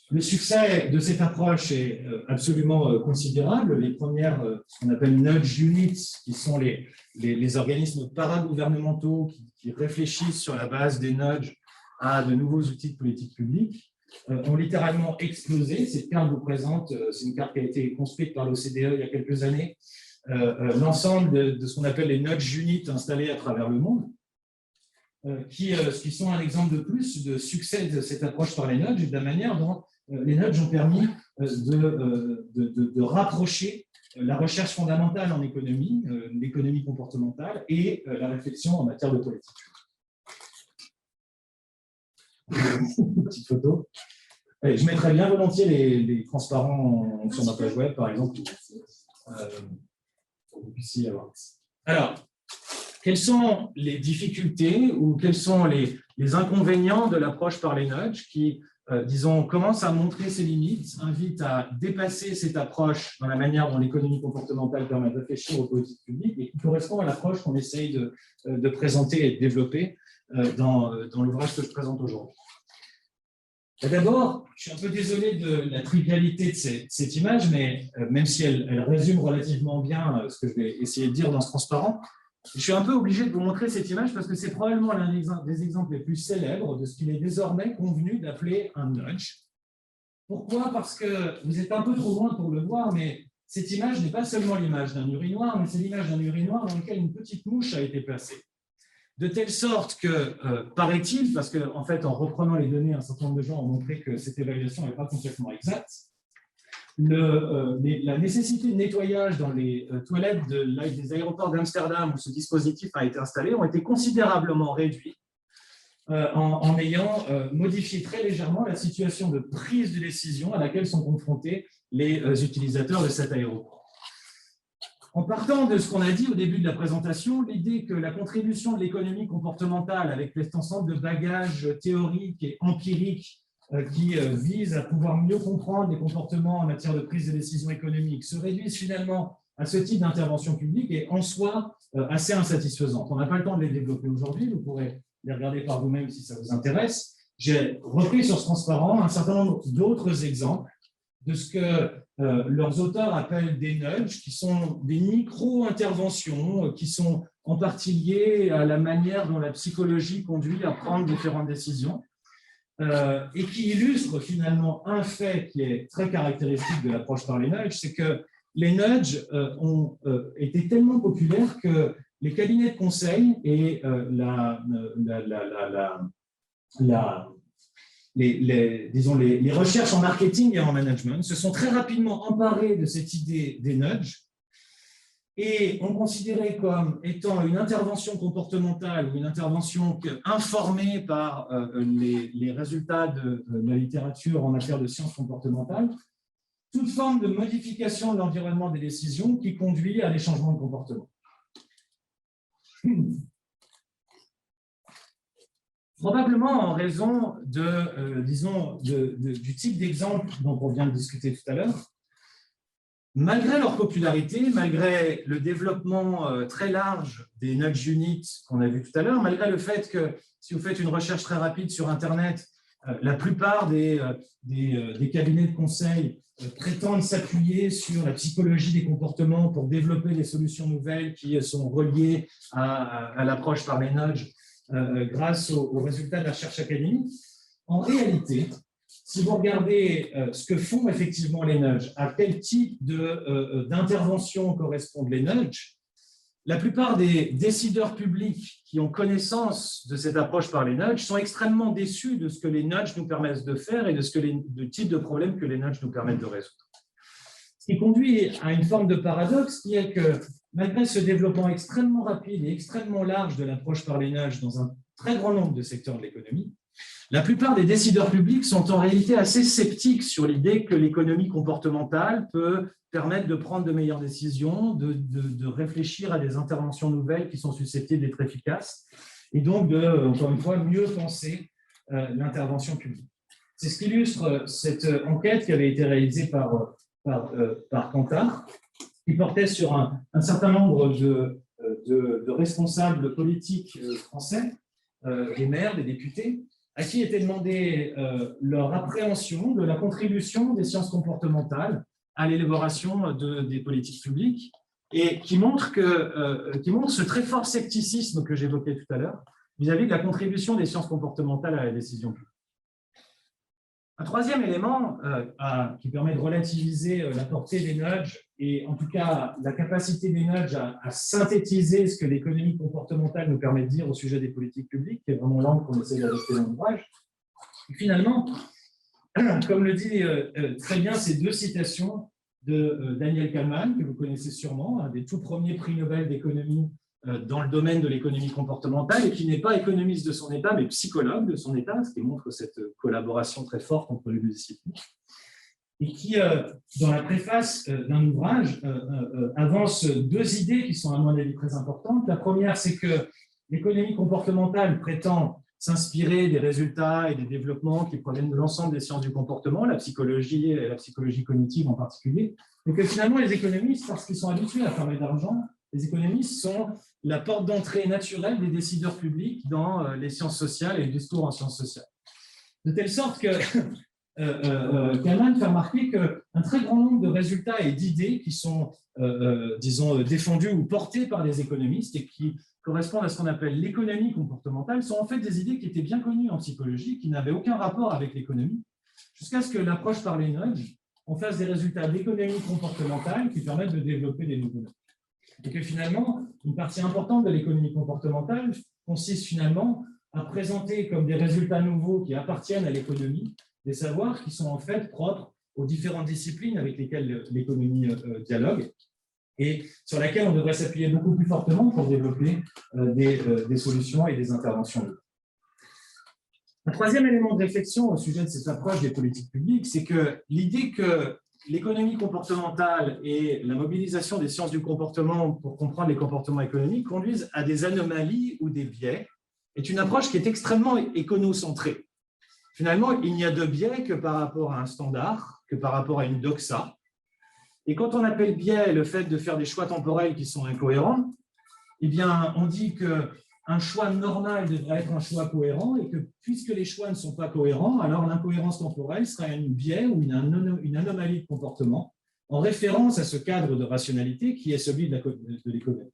Le succès de cette approche est absolument considérable. Les premières, ce qu'on appelle nudge units, qui sont les organismes paragouvernementaux qui réfléchissent sur la base des nudges à de nouveaux outils de politique publique, ont littéralement explosé. Cette carte vous présente, c'est une carte qui a été construite par l'OCDE il y a quelques années, l'ensemble de ce qu'on appelle les nudge units installés à travers le monde, qui sont un exemple de plus de succès de cette approche par les nudges et de la manière dont les nudges ont permis de rapprocher la recherche fondamentale en économie, l'économie comportementale et la réflexion en matière de politique. Une petite photo. Allez, je mettrai bien volontiers les transparents sur ma page web, par exemple, pour que vous puissiez avoir. Alors, quelles sont les difficultés ou quels sont les inconvénients de l'approche par les nudges qui, disons, commencent à montrer ses limites, invitent à dépasser cette approche dans la manière dont l'économie comportementale permet de réfléchir aux politiques publiques et qui correspond à l'approche qu'on essaye de présenter et de développer dans l'ouvrage que je présente aujourd'hui. D'abord, je suis un peu désolé de la trivialité de cette image, mais même si elle résume relativement bien ce que je vais essayer de dire dans ce transparent, je suis un peu obligé de vous montrer cette image parce que c'est probablement l'un des exemples les plus célèbres de ce qu'il est désormais convenu d'appeler un nudge. Pourquoi? Parce que vous êtes un peu trop loin pour le voir, mais cette image n'est pas seulement l'image d'un urinoir, mais c'est l'image d'un urinoir dans lequel une petite mouche a été placée. De telle sorte que, paraît-il, parce qu'en fait, en reprenant les données, un certain nombre de gens ont montré que cette évaluation n'est pas complètement exacte, la nécessité de nettoyage dans les toilettes des aéroports d'Amsterdam où ce dispositif a été installé ont été considérablement réduits en ayant modifié très légèrement la situation de prise de décision à laquelle sont confrontés les utilisateurs de cet aéroport. En partant de ce qu'on a dit au début de la présentation, l'idée que la contribution de l'économie comportementale avec cet ensemble de bagages théoriques et empiriques qui vise à pouvoir mieux comprendre les comportements en matière de prise de décision économique se réduisent finalement à ce type d'intervention publique est en soi assez insatisfaisante. On n'a pas le temps de les développer aujourd'hui, vous pourrez les regarder par vous-même si ça vous intéresse. J'ai repris sur ce transparent un certain nombre d'autres exemples de ce que leurs auteurs appellent des nudges, qui sont des micro-interventions, qui sont en partie liées à la manière dont la psychologie conduit à prendre différentes décisions. Et qui illustre finalement un fait qui est très caractéristique de l'approche par les nudges, c'est que les nudges ont été tellement populaires que les cabinets de conseil et les recherches en marketing et en management se sont très rapidement emparés de cette idée des nudges et ont considéré comme étant une intervention comportementale ou une intervention informée par les résultats de la littérature en matière de sciences comportementales, toute forme de modification de l'environnement des décisions qui conduit à des changements de comportement. Probablement en raison du type d'exemple dont on vient de discuter tout à l'heure, malgré leur popularité, malgré le développement très large des nudge units qu'on a vu tout à l'heure, malgré le fait que si vous faites une recherche très rapide sur Internet, la plupart des cabinets de conseil prétendent s'appuyer sur la psychologie des comportements pour développer des solutions nouvelles qui sont reliées à l'approche par les nudges grâce aux résultats de la recherche académique. En réalité, si vous regardez ce que font effectivement les nudges, à quel type d'intervention correspondent les nudges, la plupart des décideurs publics qui ont connaissance de cette approche par les nudges sont extrêmement déçus de ce que les nudges nous permettent de faire et du type de problème que les nudges nous permettent de résoudre. Ce qui conduit à une forme de paradoxe qui est que malgré ce développement extrêmement rapide et extrêmement large de l'approche par les nudges dans un très grand nombre de secteurs de l'économie, la plupart des décideurs publics sont en réalité assez sceptiques sur l'idée que l'économie comportementale peut permettre de prendre de meilleures décisions, de réfléchir à des interventions nouvelles qui sont susceptibles d'être efficaces et donc de, encore une fois, mieux penser l'intervention publique. C'est ce qu'illustre cette enquête qui avait été réalisée par par Kantar, qui portait sur un certain nombre de responsables politiques français, des maires, des députés, à qui était demandé leur appréhension de la contribution des sciences comportementales à l'élaboration des politiques publiques, et qui montre ce très fort scepticisme que j'évoquais tout à l'heure vis-à-vis de la contribution des sciences comportementales à la décision publique. Un troisième élément qui permet de relativiser la portée des nudges et en tout cas la capacité des nudges à synthétiser ce que l'économie comportementale nous permet de dire au sujet des politiques publiques, qui est vraiment l'angle qu'on essaie d'adopter dans l'ouvrage. Finalement, comme le dit très bien ces deux citations de Daniel Kahneman, que vous connaissez sûrement, un des tout premiers prix Nobel d'économie dans le domaine de l'économie comportementale, et qui n'est pas économiste de son état, mais psychologue de son état, ce qui montre cette collaboration très forte entre les deux disciplines, et qui, dans la préface d'un ouvrage, avance deux idées qui sont à mon avis très importantes. La première, c'est que l'économie comportementale prétend s'inspirer des résultats et des développements qui proviennent de l'ensemble des sciences du comportement, la psychologie et la psychologie cognitive en particulier, et que finalement les économistes, parce qu'ils sont habitués à parler d'argent, les économistes sont la porte d'entrée naturelle des décideurs publics dans les sciences sociales et le discours en sciences sociales. De telle sorte que Kahneman fait remarquer qu'un très grand nombre de résultats et d'idées qui sont, disons, défendus ou portés par les économistes et qui correspondent à ce qu'on appelle l'économie comportementale sont en fait des idées qui étaient bien connues en psychologie, qui n'avaient aucun rapport avec l'économie, jusqu'à ce que l'approche par les nudges en fasse des résultats d'économie comportementale qui permettent de développer des nouveaux nudges. Et que finalement, une partie importante de l'économie comportementale consiste finalement à présenter comme des résultats nouveaux qui appartiennent à l'économie des savoirs qui sont en fait propres aux différentes disciplines avec lesquelles l'économie dialogue et sur laquelle on devrait s'appuyer beaucoup plus fortement pour développer des solutions et des interventions. Un troisième élément de réflexion au sujet de cette approche des politiques publiques, c'est que l'idée que l'économie comportementale et la mobilisation des sciences du comportement pour comprendre les comportements économiques conduisent à des anomalies ou des biais est une approche qui est extrêmement éconocentrée. Finalement, il n'y a de biais que par rapport à un standard, que par rapport à une doxa. Et quand on appelle biais le fait de faire des choix temporels qui sont incohérents, eh bien, on dit qu'un choix normal devrait être un choix cohérent et que puisque les choix ne sont pas cohérents, alors l'incohérence temporelle sera un biais ou une anomalie de comportement en référence à ce cadre de rationalité qui est celui de l'économie.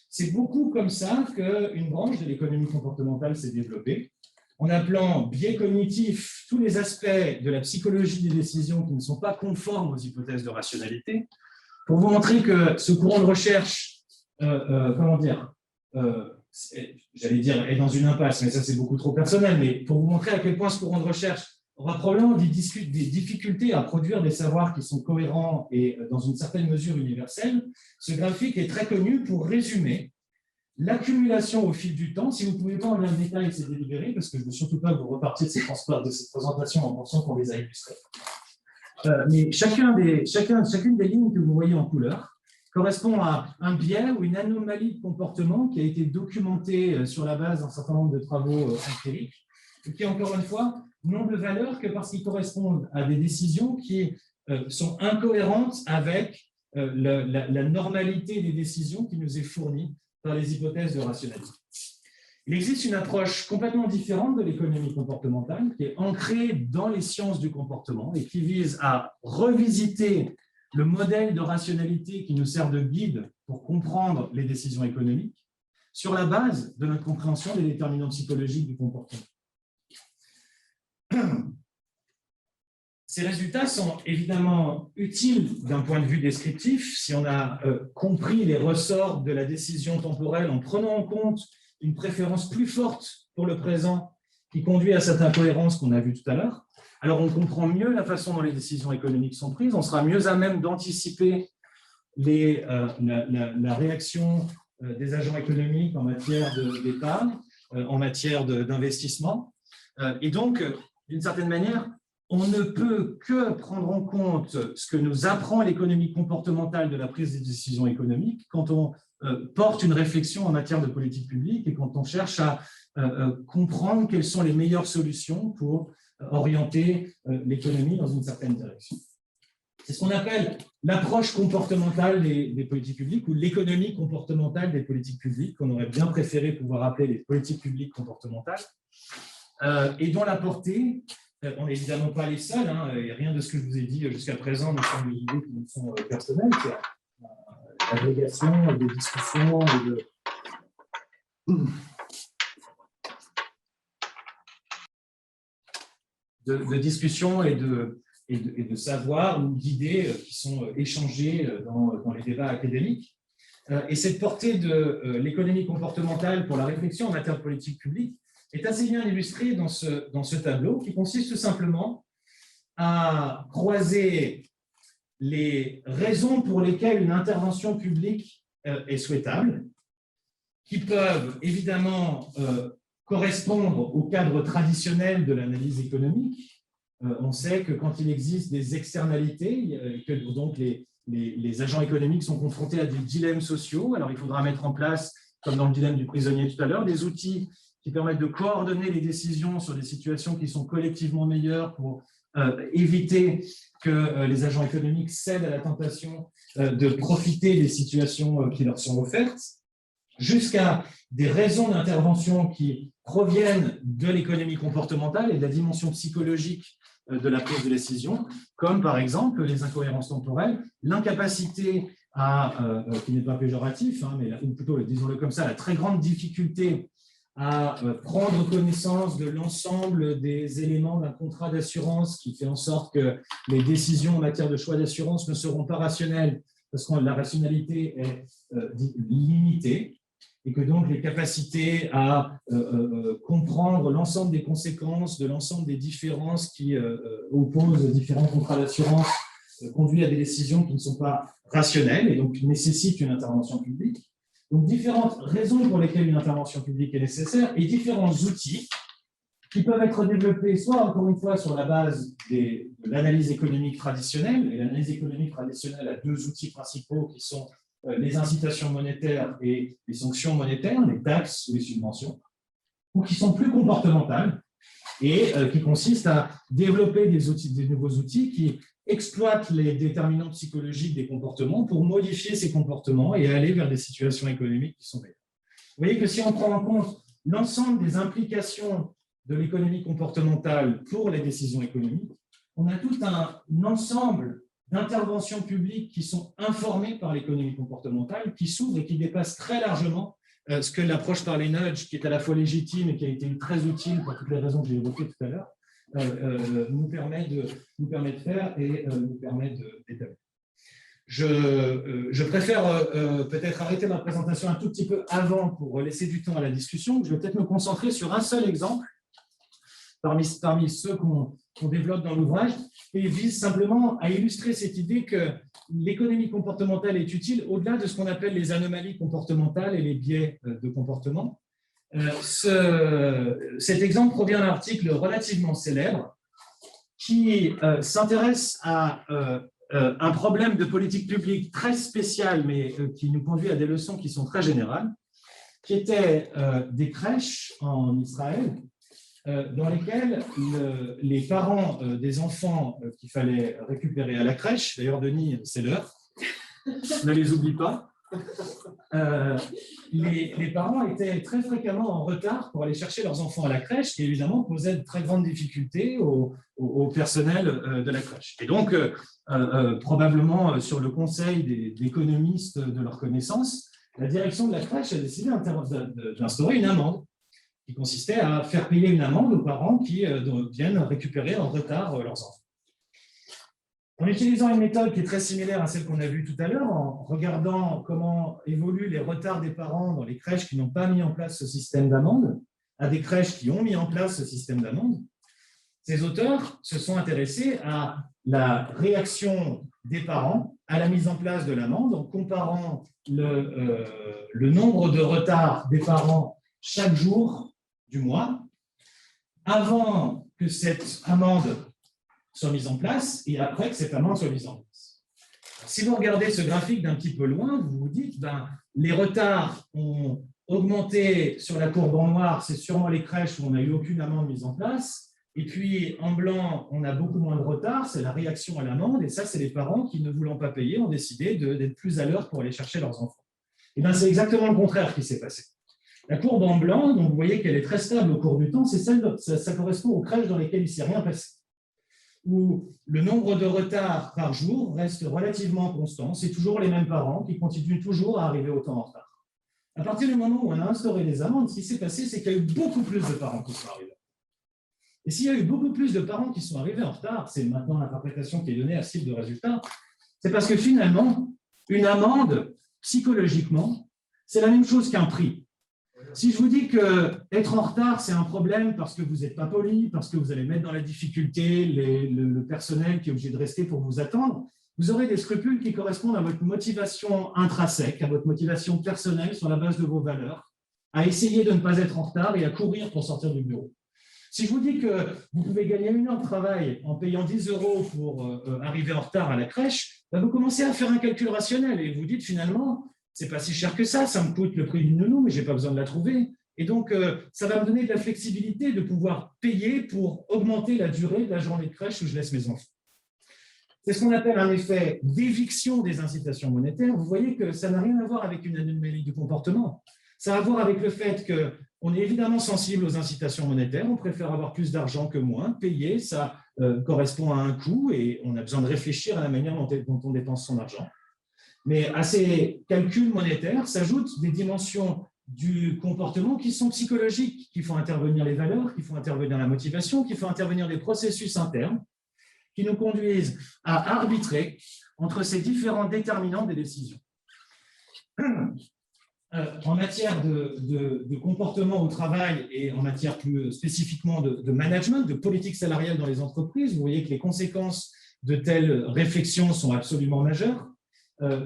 C'est beaucoup comme ça qu'une branche de l'économie comportementale s'est développée, en appelant biais cognitifs tous les aspects de la psychologie des décisions qui ne sont pas conformes aux hypothèses de rationalité, pour vous montrer que ce courant de recherche, j'allais dire est dans une impasse, mais ça c'est beaucoup trop personnel, mais pour vous montrer à quel point ce courant de recherche aura probablement des difficultés à produire des savoirs qui sont cohérents et dans une certaine mesure universels, ce graphique est très connu pour résumer l'accumulation au fil du temps. Si vous ne pouvez pas en lire le détail, c'est délibéré, parce que je ne veux surtout pas que vous repartiez de cette présentation en pensant qu'on les a illustrées. Mais chacune des lignes que vous voyez en couleur correspond à un biais ou une anomalie de comportement qui a été documenté sur la base d'un certain nombre de travaux empiriques et qui, encore une fois, n'ont de valeur que parce qu'ils correspondent à des décisions qui sont incohérentes avec la normalité des décisions qui nous est fournie par les hypothèses de rationalité. Il existe une approche complètement différente de l'économie comportementale qui est ancrée dans les sciences du comportement et qui vise à revisiter le modèle de rationalité qui nous sert de guide pour comprendre les décisions économiques sur la base de notre compréhension des déterminants psychologiques du comportement. Ces résultats sont évidemment utiles d'un point de vue descriptif si on a compris les ressorts de la décision temporelle en prenant en compte une préférence plus forte pour le présent qui conduit à cette incohérence qu'on a vue tout à l'heure. Alors on comprend mieux la façon dont les décisions économiques sont prises, on sera mieux à même d'anticiper la réaction des agents économiques en matière d'épargne, en matière d'investissement. Et donc, d'une certaine manière, on ne peut que prendre en compte ce que nous apprend l'économie comportementale de la prise des décisions économiques quand on porte une réflexion en matière de politique publique et quand on cherche à comprendre quelles sont les meilleures solutions pour orienter l'économie dans une certaine direction. C'est ce qu'on appelle l'approche comportementale des politiques publiques ou l'économie comportementale des politiques publiques, qu'on aurait bien préféré pouvoir appeler les politiques publiques comportementales, et dont la portée, on n'est évidemment pas les seuls, hein, et rien de ce que je vous ai dit jusqu'à présent ne sont des idées qui nous sont personnelles, c'est l'agrégation des discussions de discussions et de savoir ou d'idées qui sont échangées dans les débats académiques. Et cette portée de l'économie comportementale pour la réflexion en matière de politique publique est assez bien illustrée dans ce tableau qui consiste tout simplement à croiser les raisons pour lesquelles une intervention publique est souhaitable, qui peuvent évidemment correspondre au cadre traditionnel de l'analyse économique. On sait que quand il existe des externalités, que donc les agents économiques sont confrontés à des dilemmes sociaux, alors il faudra mettre en place, comme dans le dilemme du prisonnier tout à l'heure, des outils qui permettent de coordonner les décisions sur des situations qui sont collectivement meilleures pour éviter que les agents économiques cèdent à la tentation de profiter des situations qui leur sont offertes, jusqu'à des raisons d'intervention qui proviennent de l'économie comportementale et de la dimension psychologique de la prise de décision, comme par exemple les incohérences temporelles, l'incapacité qui n'est pas péjoratif, hein, mais plutôt, disons-le comme ça, la très grande difficulté à prendre connaissance de l'ensemble des éléments d'un contrat d'assurance qui fait en sorte que les décisions en matière de choix d'assurance ne seront pas rationnelles parce que la rationalité est limitée et que donc les capacités à comprendre l'ensemble des conséquences de l'ensemble des différences qui opposent différents contrats d'assurance conduit à des décisions qui ne sont pas rationnelles et donc nécessitent une intervention publique. Donc, différentes raisons pour lesquelles une intervention publique est nécessaire et différents outils qui peuvent être développés soit, encore une fois, sur la base de l'analyse économique traditionnelle. Et l'analyse économique traditionnelle a deux outils principaux qui sont les incitations monétaires et les sanctions monétaires, les taxes ou les subventions, ou qui sont plus comportementales et qui consistent à développer des nouveaux outils qui exploitent les déterminants psychologiques des comportements pour modifier ces comportements et aller vers des situations économiques qui sont meilleures. Vous voyez que si on prend en compte l'ensemble des implications de l'économie comportementale pour les décisions économiques, on a tout un ensemble d'interventions publiques qui sont informées par l'économie comportementale, qui s'ouvrent et qui dépassent très largement ce que l'approche par les nudges, qui est à la fois légitime et qui a été très utile pour toutes les raisons que j'ai évoquées tout à l'heure, nous permet de faire et nous permet d'établir. Je préfère peut-être arrêter ma présentation un tout petit peu avant pour laisser du temps à la discussion. Je vais peut-être me concentrer sur un seul exemple parmi ceux qu'on développe dans l'ouvrage et vise simplement à illustrer cette idée que l'économie comportementale est utile au-delà de ce qu'on appelle les anomalies comportementales et les biais de comportement. Cet exemple provient d'un article relativement célèbre qui s'intéresse à un problème de politique publique très spécial, mais qui nous conduit à des leçons qui sont très générales, qui étaient des crèches en Israël, dans lesquelles les parents des enfants qu'il fallait récupérer à la crèche, d'ailleurs Denis, c'est l'heure, ne les oublie pas, les parents étaient très fréquemment en retard pour aller chercher leurs enfants à la crèche, qui évidemment posait de très grandes difficultés au personnel de la crèche. Et donc, probablement sur le conseil d'économistes de leur connaissance, la direction de la crèche a décidé d'instaurer une amende qui consistait à faire payer une amende aux parents qui viennent récupérer en retard leurs enfants. En utilisant une méthode qui est très similaire à celle qu'on a vue tout à l'heure, en regardant comment évoluent les retards des parents dans les crèches qui n'ont pas mis en place ce système d'amende, à des crèches qui ont mis en place ce système d'amende, ces auteurs se sont intéressés à la réaction des parents à la mise en place de l'amende en comparant le nombre de retards des parents chaque jour du mois avant que cette amende soit mise en place et après que cette amende soit mise en place. Si vous regardez ce graphique d'un petit peu loin, vous vous dites les retards ont augmenté sur la courbe en noir, c'est sûrement les crèches où on n'a eu aucune amende mise en place, Et puis, en blanc, on a beaucoup moins de retard, c'est la réaction à l'amende. Et ça, c'est les parents qui, ne voulant pas payer, ont décidé d'être plus à l'heure pour aller chercher leurs enfants. Et bien, c'est exactement le contraire qui s'est passé. La courbe en blanc, donc vous voyez qu'elle est très stable au cours du temps, ça correspond aux crèches dans lesquelles il ne s'est rien passé, où le nombre de retards par jour reste relativement constant. C'est toujours les mêmes parents qui continuent toujours à arriver autant en retard. À partir du moment où on a instauré les amendes, ce qui s'est passé, c'est qu'il y a eu beaucoup plus de parents qui sont arrivés. Et s'il y a eu beaucoup plus de parents qui sont arrivés en retard, c'est maintenant l'interprétation qui est donnée à ce type de résultat, c'est parce que finalement, une amende, psychologiquement, c'est la même chose qu'un prix. Si je vous dis qu'être en retard, c'est un problème parce que vous n'êtes pas poli, parce que vous allez mettre dans la difficulté le personnel qui est obligé de rester pour vous attendre, vous aurez des scrupules qui correspondent à votre motivation intrinsèque, à votre motivation personnelle sur la base de vos valeurs, à essayer de ne pas être en retard et à courir pour sortir du bureau. Si je vous dis que vous pouvez gagner 1 heure de travail en payant 10 € pour arriver en retard à la crèche, ben vous commencez à faire un calcul rationnel et vous dites finalement, c'est pas si cher que ça me coûte le prix d'une nounou, mais je n'ai pas besoin de la trouver. Et donc, ça va me donner de la flexibilité de pouvoir payer pour augmenter la durée de la journée de crèche où je laisse mes enfants. C'est ce qu'on appelle un effet d'éviction des incitations monétaires. Vous voyez que ça n'a rien à voir avec une anomalie du comportement. Ça a à voir avec le fait qu'on est évidemment sensible aux incitations monétaires. On préfère avoir plus d'argent que moins. Payer, ça correspond à un coût et on a besoin de réfléchir à la manière dont on dépense son argent. Mais à ces calculs monétaires s'ajoutent des dimensions du comportement qui sont psychologiques, qui font intervenir les valeurs, qui font intervenir la motivation, qui font intervenir des processus internes, qui nous conduisent à arbitrer entre ces différents déterminants des décisions. En matière de comportement au travail et en matière plus spécifiquement de management, de politique salariale dans les entreprises, vous voyez que les conséquences de telles réflexions sont absolument majeures.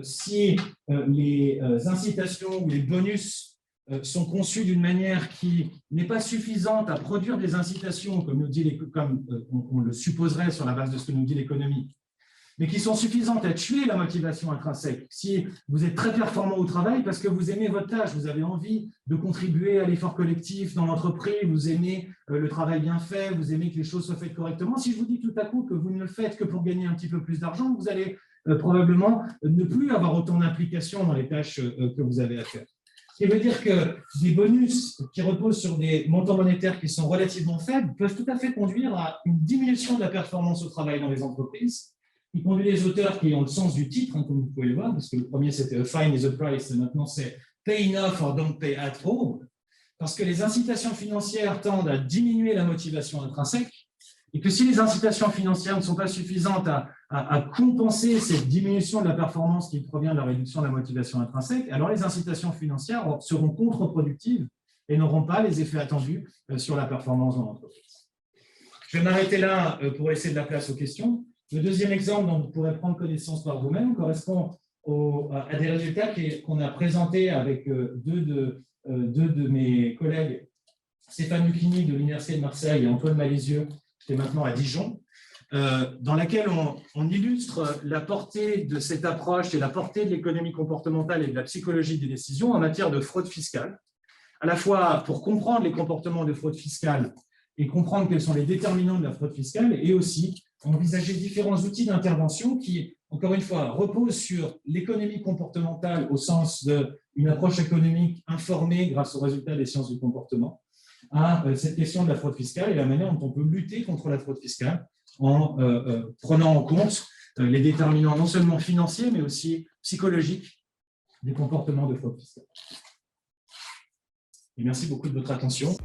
Si les incitations ou les bonus sont conçus d'une manière qui n'est pas suffisante à produire des incitations, comme on le supposerait sur la base de ce que nous dit l'économie, mais qui sont suffisantes à tuer la motivation intrinsèque. Si vous êtes très performant au travail parce que vous aimez votre tâche, vous avez envie de contribuer à l'effort collectif dans l'entreprise, vous aimez le travail bien fait, vous aimez que les choses soient faites correctement, si je vous dis tout à coup que vous ne le faites que pour gagner un petit peu plus d'argent, vous allez probablement ne plus avoir autant d'implication dans les tâches que vous avez à faire. Ce qui veut dire que des bonus qui reposent sur des montants monétaires qui sont relativement faibles peuvent tout à fait conduire à une diminution de la performance au travail dans les entreprises, qui conduit les auteurs qui ont le sens du titre, comme vous pouvez le voir, parce que le premier c'était A Fine is a Price, et maintenant c'est Pay enough or don't pay at all, parce que les incitations financières tendent à diminuer la motivation intrinsèque, et que si les incitations financières ne sont pas suffisantes à compenser cette diminution de la performance qui provient de la réduction de la motivation intrinsèque, alors les incitations financières seront contre-productives et n'auront pas les effets attendus sur la performance dans l'entreprise. Je vais m'arrêter là pour laisser de la place aux questions. Le deuxième exemple dont vous pourrez prendre connaissance par vous-même correspond à des résultats qu'on a présentés avec deux de mes collègues, Stéphane Lucchini de l'Université de Marseille et Antoine Malézieux, qui est maintenant à Dijon, dans laquelle on illustre la portée de cette approche et la portée de l'économie comportementale et de la psychologie des décisions en matière de fraude fiscale, à la fois pour comprendre les comportements de fraude fiscale et comprendre quels sont les déterminants de la fraude fiscale, et aussi envisager différents outils d'intervention qui, encore une fois, reposent sur l'économie comportementale au sens d'une approche économique informée grâce aux résultats des sciences du comportement, à cette question de la fraude fiscale et la manière dont on peut lutter contre la fraude fiscale en prenant en compte les déterminants non seulement financiers, mais aussi psychologiques des comportements de fraude fiscale. Et merci beaucoup de votre attention.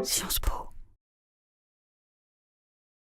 Sciences Po.